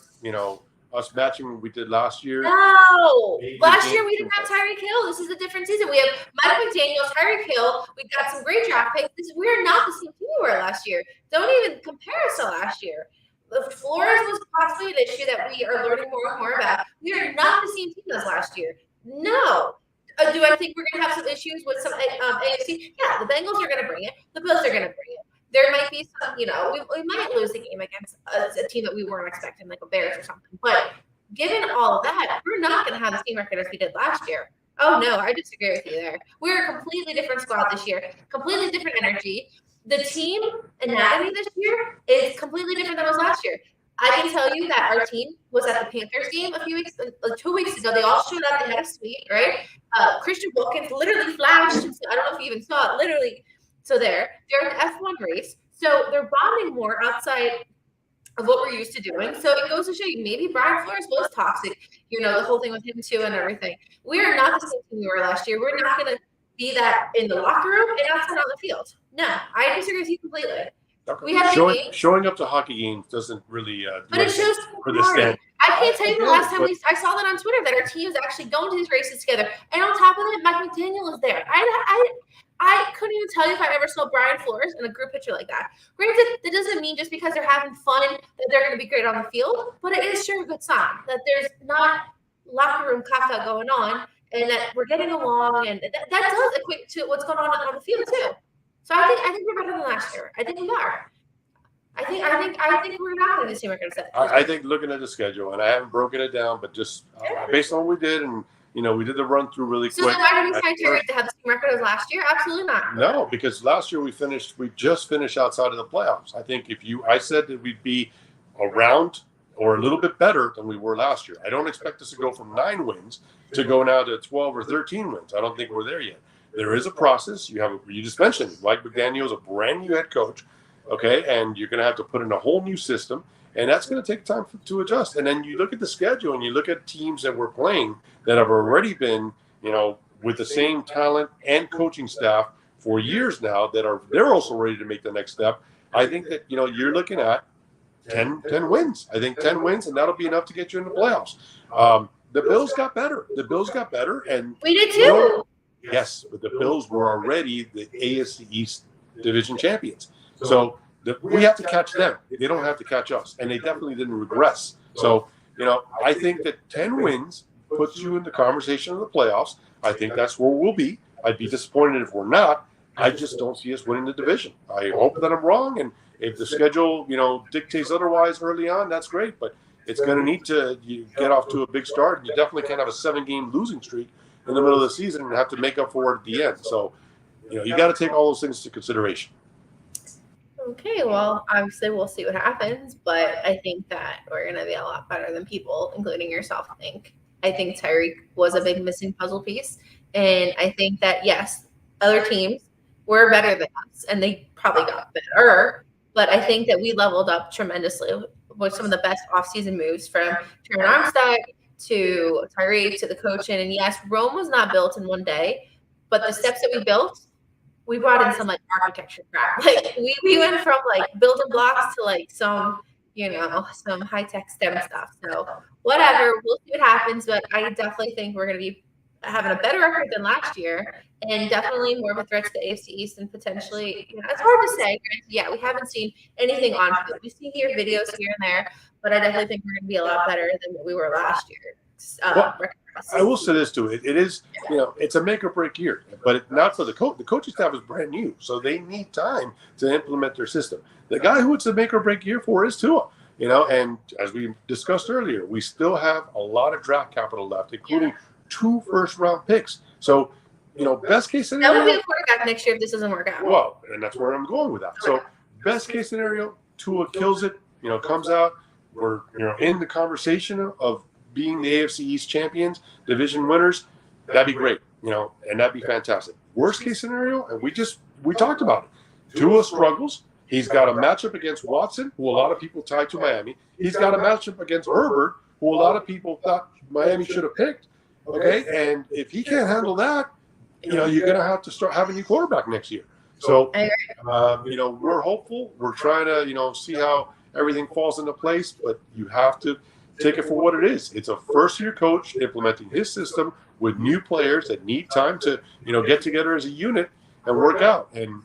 us matching what we did last year. No, last year we didn't have Tyreek Hill. This is a different season. We have Mike McDaniel, Tyreek Hill. We got some great draft picks. We're not the same team we were last year. Don't even compare us to last year. The Flores was possibly an issue that we are learning more and more about. We are not the same team as last year. No. Do I think we're going to have some issues with some AFC? Yeah, the Bengals are going to bring it. The Bills are going to bring it. There might be some, we might lose a game against a team that we weren't expecting, like a Bears or something. But given all of that, we're not going to have the same record as we did last year. Oh, no, I disagree with you there. We're a completely different squad this year, completely different energy. The team anatomy this year is completely different than it was last year. I can tell you that our team was at the Panthers game 2 weeks ago. They all showed up. They had a suite, right? Christian Wilkins literally flashed. I don't know if you even saw it. Literally. So they're an F1 race. So they're bonding more outside of what we're used to doing. So it goes to show you maybe Brian Flores was toxic, the whole thing with him too and everything. We are not the same team we were last year. We're not going to be that in the locker room and outside on the field. No, I disagree with you completely. Okay. We have showing up to hockey games doesn't really but it shows for the stand. I can't tell you the last time I saw that on Twitter that our team is actually going to these races together. And on top of that, Mike McDaniel is there. I couldn't even tell you if I ever saw Brian Flores in a group picture like that. Granted, that doesn't mean just because they're having fun that they're going to be great on the field, but it is sure a good sign that there's not locker room caca going on and that we're getting along, and that does equate to what's going on the field too. So I think we're better than last year. I think we are. I think we're not going to see what we're going to say. I think looking at the schedule, and I haven't broken it down, but just based on what we did, and we did the run through really quick. So why did we sign Terry to have the same record as last year? Absolutely not. No, because last year we just finished outside of the playoffs. I think I said that we'd be around or a little bit better than we were last year. I don't expect us to go from 9 wins to go now to 12 or 13 wins. I don't think we're there yet. There is a process. You just mentioned Mike McDaniel is a brand new head coach, okay, and you're going to have to put in a whole new system, and that's going to take time to adjust. And then you look at the schedule and you look at teams that we're playing that have already been, with the same talent and coaching staff for years now they're also ready to make the next step. I think that, you're looking at 10 wins. I think 10 wins, and that'll be enough to get you in the playoffs. The Bills got better. And we did too. Yes, but the Bills were already the AFC East division champions. So we have to catch them. They don't have to catch us, and they definitely didn't regress. So, I think that 10 wins puts you in the conversation of the playoffs. I think that's where we'll be. I'd be disappointed if we're not. I just don't see us winning the division. I hope that I'm wrong, and if the schedule, dictates otherwise early on, that's great. But it's going to need to get off to a big start. And you definitely can't have a 7-game losing streak in the middle of the season and have to make up for it at the end. So, you got to take all those things into consideration. Okay, well, obviously we'll see what happens, but I think that we're going to be a lot better than people, including yourself, think. I think Tyreek was a big missing puzzle piece, and I think that, yes, other teams were better than us, and they probably got better, but I think that we leveled up tremendously with some of the best offseason moves, from Terran Armstead to Tyreek to the coaching. And yes, Rome was not built in one day, but the steps that we built, we brought in some like architecture crap. Like we went from like building blocks to like some high tech STEM stuff. So whatever, we'll see what happens. But I definitely think we're going to be having a better record than last year, and definitely more of a threat to the AFC East, and potentially, it's hard to say. Yeah, we haven't seen anything on field. We see videos here and there, but I definitely think we're going to be a lot better than what we were last year. I will say this too. It is, it's a make or break year, but not for the coach. The coaching staff is brand new, so they need time to implement their system. The guy who it's a make or break year for is Tua. And as we discussed earlier, we still have a lot of draft capital left, including 2 first-round picks. So, best case scenario. That would be a quarterback next year if this doesn't work out. Well, and that's where I'm going with that. So, best case scenario, Tua kills it. Comes out. We're in the conversation of being the AFC East champions, division winners. That'd be great. And that'd be fantastic. Worst case scenario, and we talked about it. Tua struggles. He's got a matchup against Watson, who a lot of people tied to Miami. He's got a matchup against Herbert, who a lot of people thought Miami should have picked. Okay, and if he can't handle that, you're going to have to start having a new quarterback next year. So, we're hopeful. We're trying to, see how everything falls into place, but you have to take it for what it is. It's a first-year coach implementing his system with new players that need time to, get together as a unit and work out. And,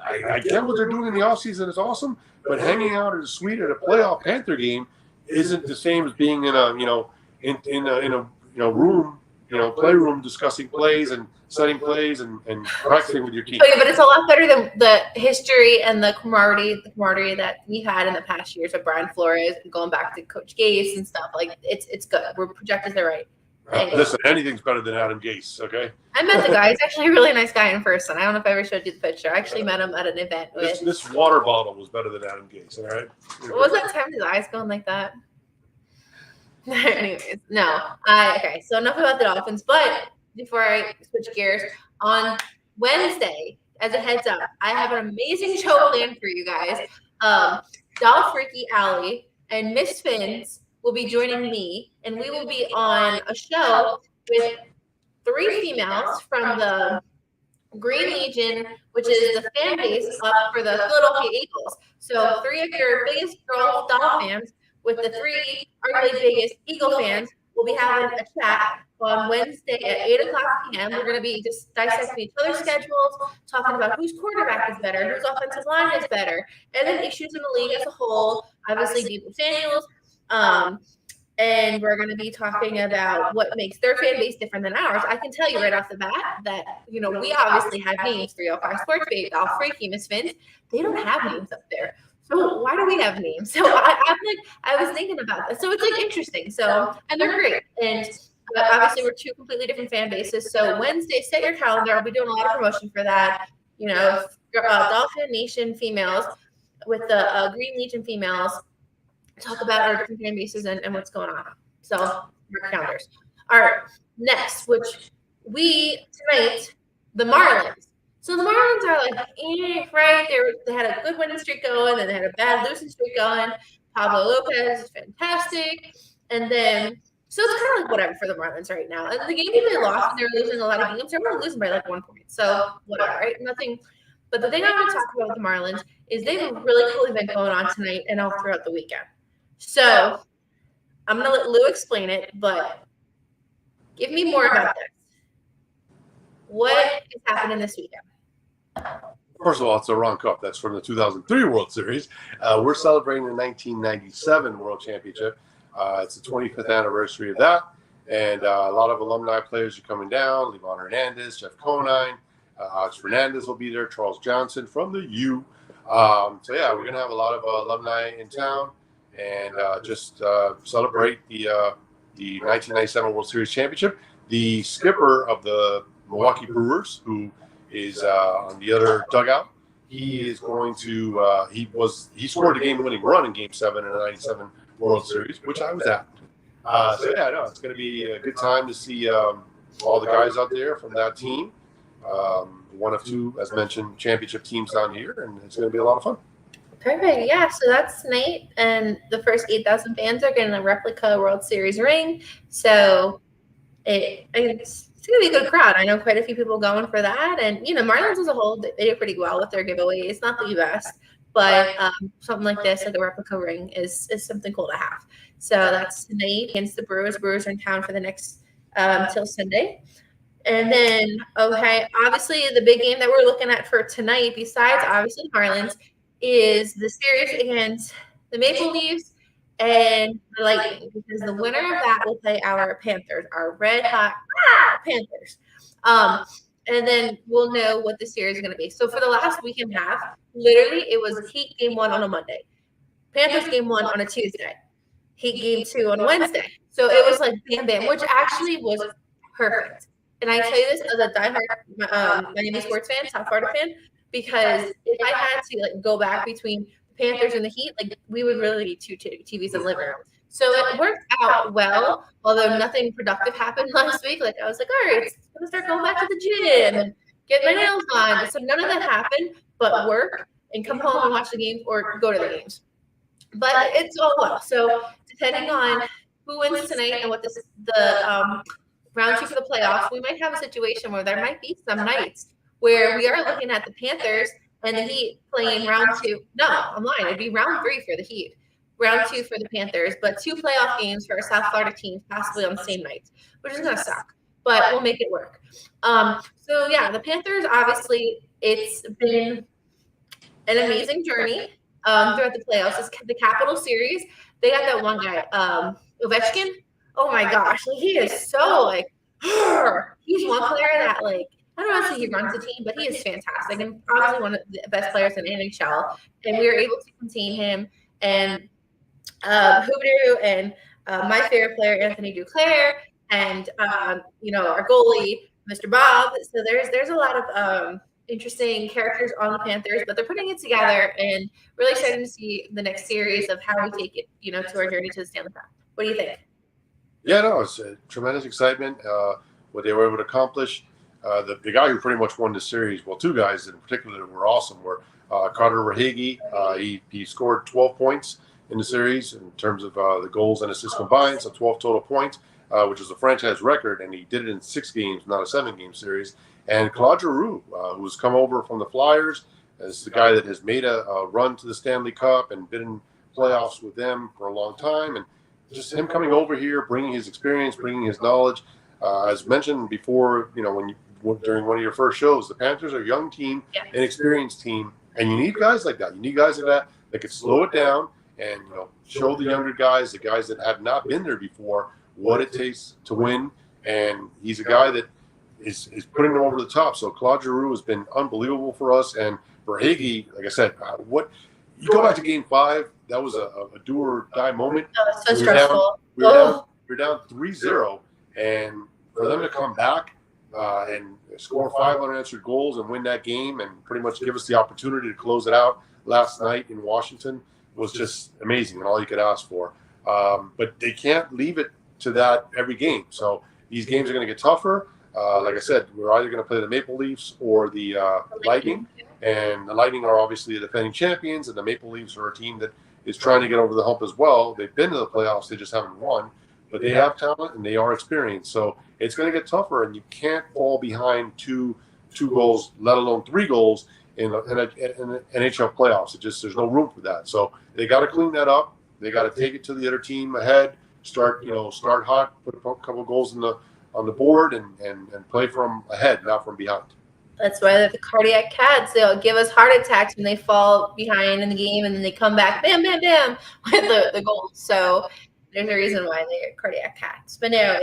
I get what they're doing in the offseason is awesome, but hanging out in a suite at a playoff Panther game isn't the same as being in a, in a room, playroom discussing plays and setting plays and practicing with your team. Okay, but it's a lot better than the history and the camaraderie that we had in the past years with Brian Flores and going back to Coach Gase and stuff. Like it's good. We're projected the right. Listen, anything's better than Adam Gase, okay? I met the guy. He's actually a really nice guy in person. I don't know if I ever showed you the picture. I actually met him at an event. This water bottle was better than Adam Gase, all right? What was that time his eyes going like that? Anyways, no. Okay, so enough about the Dolphins. But before I switch gears, on Wednesday, as a heads up, I have an amazing show planned for you guys. Doll Freaky Alley and Miss Fins will be joining me, and we will be on a show with 3 females from the Green Legion, which is the fan base up for the Philadelphia Eagles. So 3 of your biggest girl doll fans with the 3 arguably biggest Eagle fans will be having a chat on Wednesday at 8 o'clock p.m. We're going to be just dissecting each other's schedules, talking about whose quarterback is better, whose offensive line is better, and then issues in the league as a whole, obviously Debo Samuels. And we're going to be talking about what makes their fan base different than ours. I can tell you right off the bat that, we obviously have names, 305 Sports Babe, All Freaky, Miss Fins. They don't have names up there. So why do we have names? So I was thinking about this. So it's interesting. So, and they're great. And obviously we're 2 completely different fan bases. So Wednesday, set your calendar. I'll be doing a lot of promotion for that. Dolphin Nation females with the Green Legion females. Talk about our different fan bases and what's going on. So, mark calendars. All right, next, which tonight, the Marlins. So, the Marlins are right? They had a good winning streak going, then they had a bad losing streak going. Pablo Lopez is fantastic. And then, so it's kind of like whatever for the Marlins right now. And the game they lost, and they were losing a lot of games. They were losing by 1 point. So, whatever, right? Nothing. But the thing I want to talk about with the Marlins is they have a really cool event going on tonight and all throughout the weekend. So I'm going to let Lou explain it, but give me more about this. What is happening this weekend? First of all, it's the Ron Cup. That's from the 2003 World Series. We're celebrating the 1997 World Championship. It's the 25th anniversary of that. And a lot of alumni players are coming down. Levon Hernandez, Jeff Conine, Alex Fernandez will be there, Charles Johnson from the U. So, yeah, we're going to have a lot of alumni in town. and just celebrate the 1997 World Series championship. The skipper of the Milwaukee Brewers, who is on the other dugout, he is going to he scored a game-winning run in Game 7 in the 97 World Series, which I was at. It's going to be a good time to see all the guys out there from that team. One of two, as mentioned, championship teams down here, and it's going to be a lot of fun. Perfect. Yeah, so that's tonight, and the first 8,000 fans are getting a replica World Series ring. So it's going to be a good crowd. I know quite a few people going for that, and Marlins as a whole, they do pretty well with their giveaway. It's not the best, but something like this, like a replica ring, is something cool to have. So that's tonight against the Brewers. Brewers are in town for the next till Sunday. And then, obviously the big game that we're looking at for tonight, besides obviously the Marlins, is the series against the Maple Leafs and the Lightning, because the winner of that will play our Panthers, our red hot Panthers. And then we'll know what the series is going to be. So for the last week and a half, literally it was Heat game 1 on a Monday, Panthers game 1 on a Tuesday, Heat game 2 on a Wednesday. So it was like bam, bam, which actually was perfect. And I tell you this as a diehard Miami sports fan, South Florida fan, because if I had to go back between the Panthers and the Heat, we would really need 2 TVs in the living room. So it worked out well, although nothing productive happened last week. I was like, all right, it's going to start going back to the gym and get my nails done. So none of that happened, but work and come home and watch the games or go to the games. But it's all well. So depending on who wins tonight and what the round 2 for the playoffs, we might have a situation where there might be some nights where we are looking at the Panthers and the Heat playing round 2. No, I'm lying. It'd be round 3 for the Heat, round 2 for the Panthers, but 2 playoff games for our South Florida teams possibly on the same night, which is going to suck, but we'll make it work. So yeah, the Panthers, obviously, it's been an amazing journey throughout the playoffs. It's the Capital Series. They got that one guy, Ovechkin. Oh my gosh, he is so he's one player that I don't want to say he runs the team, but he is fantastic and probably one of the best players in NHL. And we were able to contain him and Huberdeau and my favorite player, Anthony Duclair, and our goalie, Mr. Bob. So there's a lot of interesting characters on the Panthers, but they're putting it together, and really excited to see the next series of how we take it, to our journey to the Stanley Cup. What do you think? Yeah, no, it's a tremendous excitement. What they were able to accomplish. The guy who pretty much won the series, well, 2 guys in particular that were awesome, were Carter Verhaeghe. He scored 12 points in the series in terms of the goals and assists combined, so 12 total points, which was a franchise record, and he did it in 6 games, not a 7-game series. And Claude Giroux, who's come over from the Flyers, as the guy that has made a run to the Stanley Cup and been in playoffs with them for a long time, and just him coming over here, bringing his experience, bringing his knowledge. As mentioned before, during one of your first shows, the Panthers are a young team, an experienced team, and you need guys like that. You need guys like that can slow it down and show the younger guys, the guys that have not been there before, what it takes to win. And he's a guy that is putting them over the top. So Claude Giroux has been unbelievable for us. And Verhaeghe, like I said, you go back to Game 5, that was a do or die moment. Oh, so stressful. We were down 3-0, and for them to come back and score 5 unanswered goals and win that game and pretty much give us the opportunity to close it out last night in Washington was just amazing and all you could ask for. But they can't leave it to that every game. So these games are going to get tougher. Like I said, we're either going to play the Maple Leafs or the Lightning. And the Lightning are obviously the defending champions, and the Maple Leafs are a team that is trying to get over the hump as well. They've been to the playoffs, they just haven't won. But they have talent and they are experienced. So it's going to get tougher, and you can't fall behind two goals, let alone 3 goals in NHL playoffs. There's no room for that. So they got to clean that up. They got to take it to the other team ahead. Start hot, put a couple goals on the board, and play from ahead, not from behind. That's why they're the cardiac cats. They'll give us heart attacks when they fall behind in the game, and then they come back, bam, bam, bam, with the goals. So there's a reason why they're cardiac cats. But no,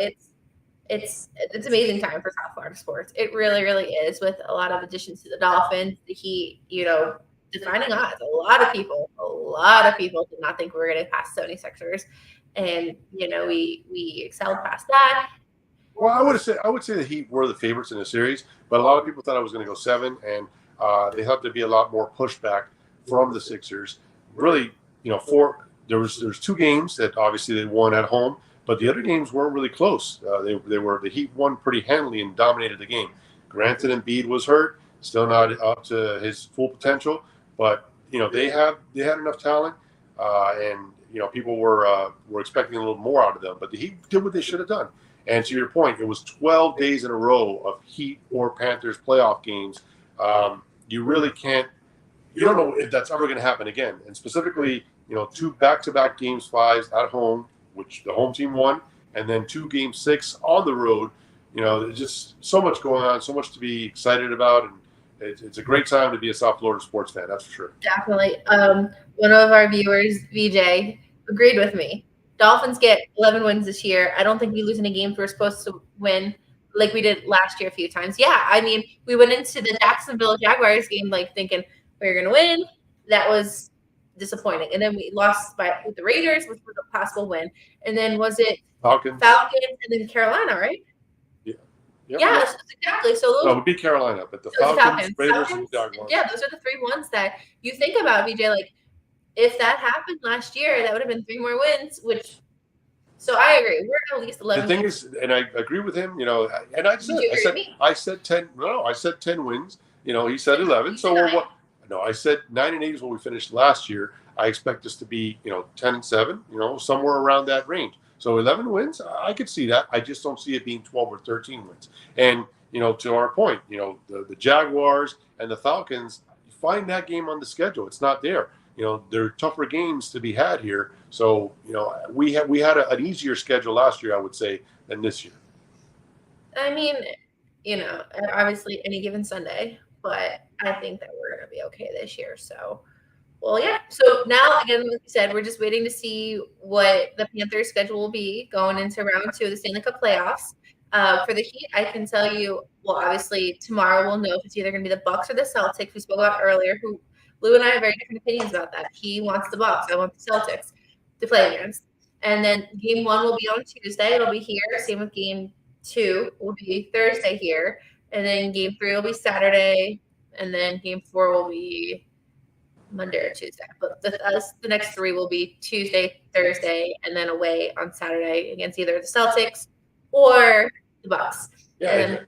it's amazing time for South Florida sports. It really, really is, with a lot of additions to the Dolphins, the Heat, defining odds. A lot of people lot of people did not think we were going to pass 76ers. And, we excelled past that. Well, I would say the Heat were the favorites in the series, but a lot of people thought I was going to go 7, and they thought there'd be a lot more pushback from the Sixers. Really, there's 2 games that obviously they won at home, but the other games weren't really close. The Heat won pretty handily and dominated the game. Granted, Embiid was hurt, still not up to his full potential, but they had enough talent, and people were expecting a little more out of them. But the Heat did what they should have done. And to your point, it was 12 days in a row of Heat or Panthers playoff games. You really can't. You don't know if that's ever going to happen again. And specifically, 2 back-to-back Game 5s at home, which the home team won, and then 2 Game 6 on the road. There's just so much going on, so much to be excited about, and it's a great time to be a South Florida sports fan. That's for sure. Definitely. One of our viewers, VJ, agreed with me. Dolphins get 11 wins this year. I don't think we lose any games we're supposed to win like we did last year a few times. Yeah, I mean, we went into the Jacksonville Jaguars game thinking we were going to win. That was disappointing. And then we lost with the Raiders, which was a possible win. And then was it Falcons, and then Carolina, right? Yeah. Yeah, exactly. So we beat Carolina, but the Falcons, Raiders, and Jaguars. Yeah, those are the 3 ones that you think about, VJ. If that happened last year, that would have been 3 more wins. So I agree. We're at least 11. The thing is, and I agree with him. And I said 10. No, I said 10 wins. He said 11. So we're what? No, I said 9 and 8 is what we finished last year. I expect us to be 10 and 7. Somewhere around that range. So 11 wins, I could see that. I just don't see it being 12 or 13 wins. And to our point, the Jaguars and the Falcons, find that game on the schedule. It's not there. There are tougher games to be had here. So, we had an easier schedule last year, I would say, than this year. I mean, obviously any given Sunday, but I think that we're going to be okay this year. So, well, yeah. So now, again, like you said, we're just waiting to see what the Panthers schedule will be going into round 2 of the Stanley Cup playoffs. For the Heat, I can tell you, well, obviously tomorrow we'll know if it's either going to be the Bucks or the Celtics we spoke about earlier, who Lou and I have very different opinions about that. He wants the Bucks. I want the Celtics to play against. And then Game 1 will be on Tuesday. It'll be here. Same with Game 2 will be Thursday here. And then Game 3 will be Saturday. And then Game 4 will be Monday or Tuesday. But the next 3 will be Tuesday, Thursday, and then away on Saturday against either the Celtics or the Bucks. Yeah,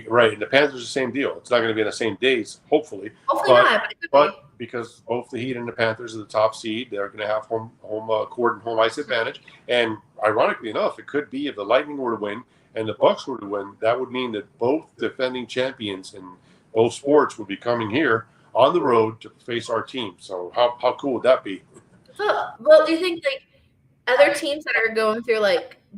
right. And the Panthers the same deal. It's not going to be on the same days, hopefully. Hopefully not. But because both the Heat and the Panthers are the top seed, they're going to have home court and home ice advantage. And ironically enough, it could be if the Lightning were to win and the Bucks were to win, that would mean that both defending champions in both sports would be coming here on the road to face our team. So how cool would that be? Well, do you think other teams that are going through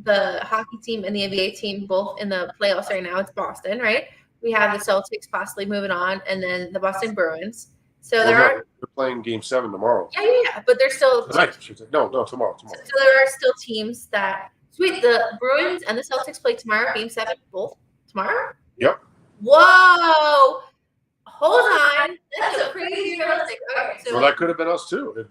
the hockey team and the NBA team both in the playoffs right now? It's Boston, right? We have the Celtics possibly moving on, and then the Boston Bruins. So they're playing Game 7 tomorrow. Yeah, but they're still tomorrow. So there are still teams that the Bruins and the Celtics play tomorrow. Game 7 both tomorrow. Yep. Whoa. Hold on, that's a crazy realistic. Okay, so that could have been us too.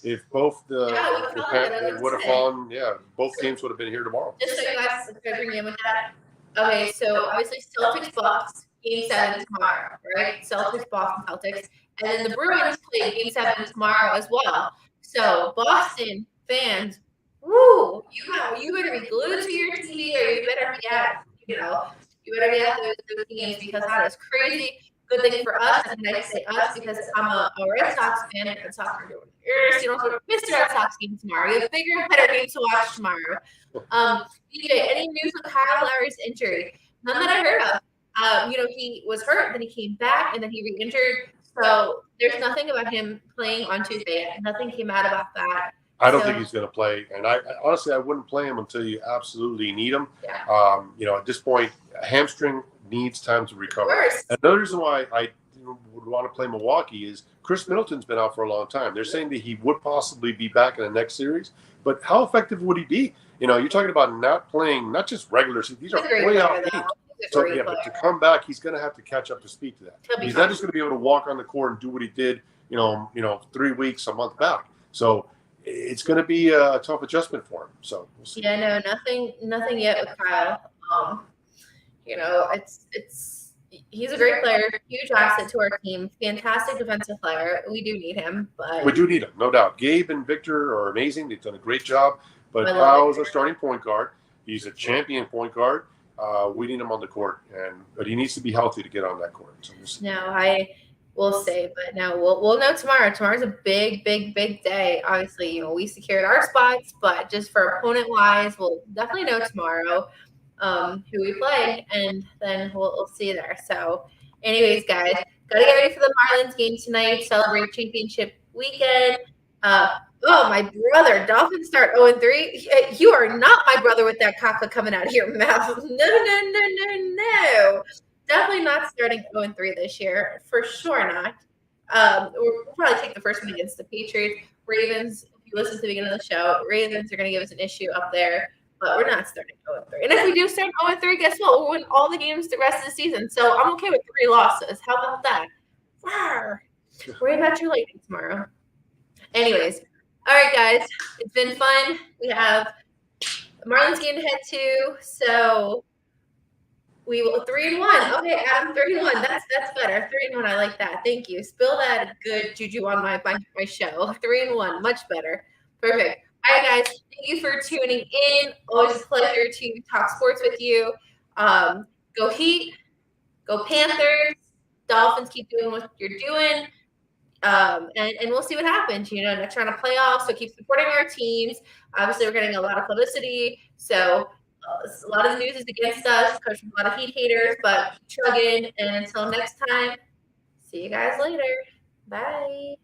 If both it would have fallen. Yeah, both teams would have been here tomorrow. Just so you guys could bring in with that. Okay, so obviously Celtics Bucks Game 7 tomorrow, right? Celtics Boston Celtics, and then the Bruins play Game 7 tomorrow as well. So Boston fans, woo! You better be glued to your TV, or you better be at those games, because that is crazy. Good thing for us, and I say us because I'm a Red Sox fan, and Red Sox are doing it. You don't miss the Red Sox game tomorrow. You have bigger and better games to watch tomorrow. DJ, any news on Kyle Lowry's injury? None that I heard of. He was hurt, then he came back, and then he re-injured. So there's nothing about him playing on Tuesday. Nothing came out about that. I don't think he's going to play, and I honestly wouldn't play him until you absolutely need him. Yeah. At this point, a hamstring needs time to recover. And the reason why I would want to play Milwaukee is Chris Middleton's been out for a long time. They're saying that he would possibly be back in the next series, but how effective would he be? You're talking about not playing, not just regular season. These are playoff games. So but to come back, he's going to have to catch up to speed to that. He's not just going to be able to walk on the court and do what he did, 3 weeks, a month back. So it's going to be a tough adjustment for him. So we'll see. Yeah, no, nothing yet with Kyle. He's a great player, huge asset to our team, fantastic defensive player. We do need him, but We do need him, no doubt. Gabe and Victor are amazing. They've done a great job. But I love Kyle is Victor. our starting point guard. He's a champion point guard. We need him on the court, but he needs to be healthy to get on that court. So we'll see. No, I will say, but no, we'll know tomorrow. Tomorrow's a big day. Obviously, we secured our spots, but just for opponent wise, we'll definitely know tomorrow who we play, and then we'll see there. So, anyways, guys, gotta get ready for the Marlins game tonight. Celebrate championship weekend. Oh, my brother, Dolphins start 0-3. You are not my brother with that caca coming out of your mouth. No. Definitely not starting 0-3 this year. For sure not. We'll probably take the first one against the Patriots. Ravens, if you listen to the beginning of the show, Ravens are going to give us an issue up there. But we're not starting 0-3. And if we do start 0-3, guess what? We'll win all the games the rest of the season. So I'm okay with 3 losses. How about that? Rawr. Worry about your lightning tomorrow. Anyways. All right, guys. It's been fun. We have a Marlins game to head to. So we will 3-1. Okay, Adam, 3-1. That's better. 3-1. I like that. Thank you. Spill that good juju on my show. 3-1. Much better. Perfect. All right, guys. Thank you for tuning in. Always a pleasure to talk sports with you. Go Heat. Go Panthers. Dolphins, keep doing what you're doing. And we'll see what happens. Next round of playoffs. So keep supporting our teams. Obviously, we're getting a lot of publicity. So a lot of the news is against us. Comes from a lot of Heat haters, but keep chugging. And until next time, see you guys later. Bye.